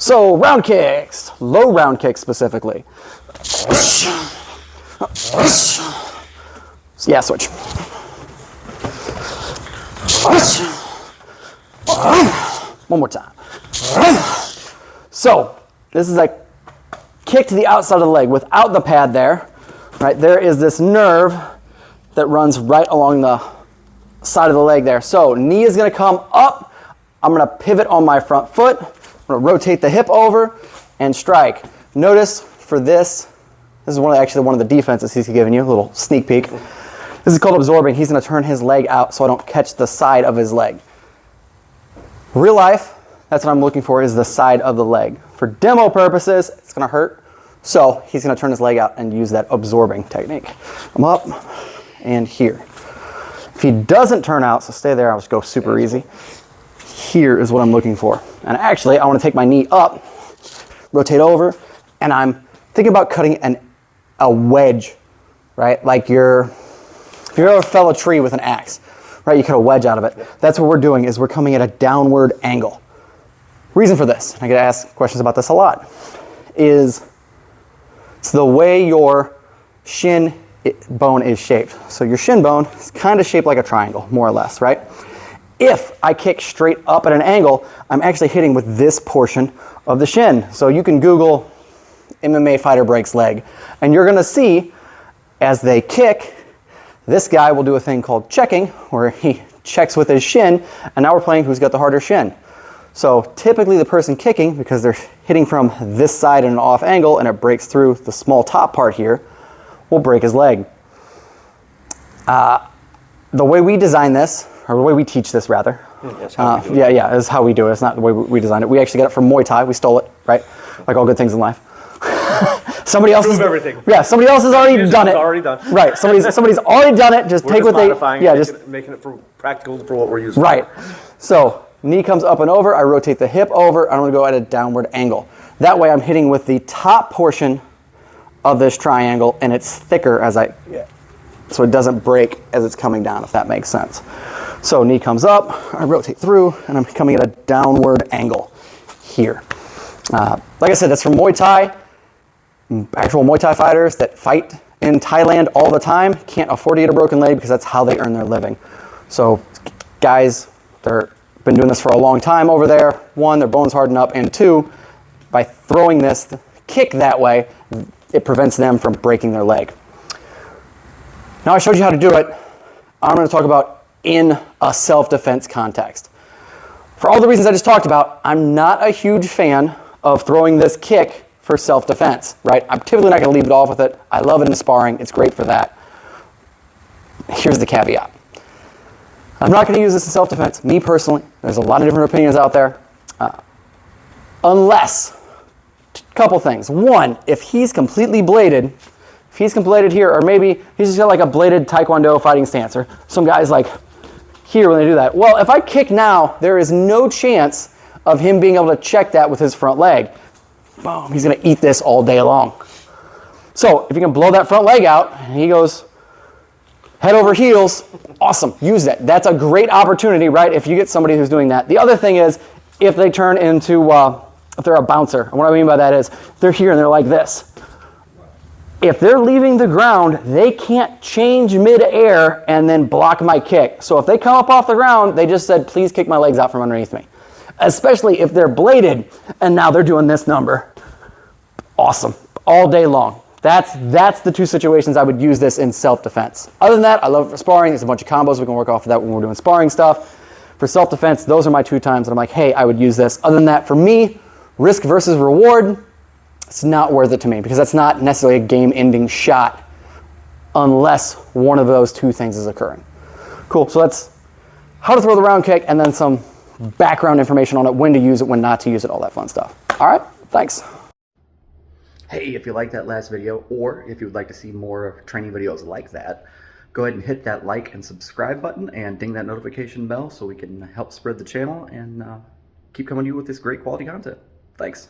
So round kicks, low round kicks specifically. Yeah, switch. One more time. So this is a kick to the outside of the leg without the pad there. Right, there is this nerve that runs right along the side of the leg there. So knee is going to come up. I'm going to pivot on my front foot. I'm going to rotate the hip over and strike. Notice for this is one of the defenses he's giving you, a little sneak peek. This is called absorbing. He's going to turn his leg out so I don't catch the side of his leg. Real life, that's what I'm looking for, is the side of the leg. For demo purposes, it's going to hurt. So he's going to turn his leg out and use that absorbing technique. I'm up and here. If he doesn't turn out, so stay there, I'll just go super easy. Here is what I'm looking for. And actually, I want to take my knee up, rotate over, and I'm thinking about cutting a wedge, right? Like if you ever fell a tree with an axe, right? You cut a wedge out of it. That's what we're doing, is we're coming at a downward angle. Reason for this, I get asked questions about this a lot, is it's the way your shin bone is shaped. So your shin bone is kind of shaped like a triangle, more or less, right? If I kick straight up at an angle, I'm actually hitting with this portion of the shin. So you can Google MMA fighter breaks leg, and you're gonna see as they kick, this guy will do a thing called checking, where he checks with his shin, and now we're playing who's got the harder shin. So typically the person kicking, because they're hitting from this side in an off angle and it breaks through the small top part here, will break his leg. The way we design this, or the way we teach this rather, is how we do it. It's not the way we designed it. We actually got it from Muay Thai. We stole it, right? Like all good things in life. Somebody else somebody else has already done it. Already done. Right. Somebody's already done it. Just take what they just making it practical for what we're using. Right. So knee comes up and over, I rotate the hip over, I'm going to go at a downward angle. That way I'm hitting with the top portion of this triangle, and it's thicker so it doesn't break as it's coming down, if that makes sense. So knee comes up, I rotate through, and I'm coming at a downward angle here. Like I said, that's from Muay Thai. Actual Muay Thai fighters that fight in Thailand all the time can't afford to get a broken leg because that's how they earn their living. So guys, they're been doing this for a long time over there. One, their bones harden up, and two, by throwing this kick that way, it prevents them from breaking their leg. Now I showed you how to do it. I'm going to talk about in a self-defense context. For all the reasons I just talked about, I'm not a huge fan of throwing this kick for self-defense, right? I'm typically not going to leave it off with it. I love it in sparring. It's great for that. Here's the caveat. I'm not going to use this in self-defense. Me personally, there's a lot of different opinions out there. Unless, a couple things. One, if he's completely bladed, here, or maybe he's just got like a bladed Taekwondo fighting stance, or some guys like here when they do that. Well, if I kick now, there is no chance of him being able to check that with his front leg. Boom, he's going to eat this all day long. So if you can blow that front leg out, and he goes head over heels, awesome, use that. That's a great opportunity, right, if you get somebody who's doing that. The other thing is, if they turn into, if they're a bouncer, and what I mean by that is, they're here and they're like this. If they're leaving the ground, they can't change mid-air and then block my kick. So if they come up off the ground, they just said, please kick my legs out from underneath me. Especially if they're bladed, and now they're doing this number. Awesome, all day long. That's the two situations I would use this in self-defense. Other than that, I love it for sparring. There's a bunch of combos we can work off of that when we're doing sparring stuff. For self-defense, those are my two times that I'm like, hey, I would use this. Other than that, for me, risk versus reward, it's not worth it to me because that's not necessarily a game-ending shot unless one of those two things is occurring. Cool, so that's how to throw the round kick and then some background information on it, when to use it, when not to use it, all that fun stuff. All right, thanks. Hey, if you liked that last video, or if you would like to see more training videos like that, go ahead and hit that like and subscribe button and ding that notification bell so we can help spread the channel and keep coming to you with this great quality content. Thanks.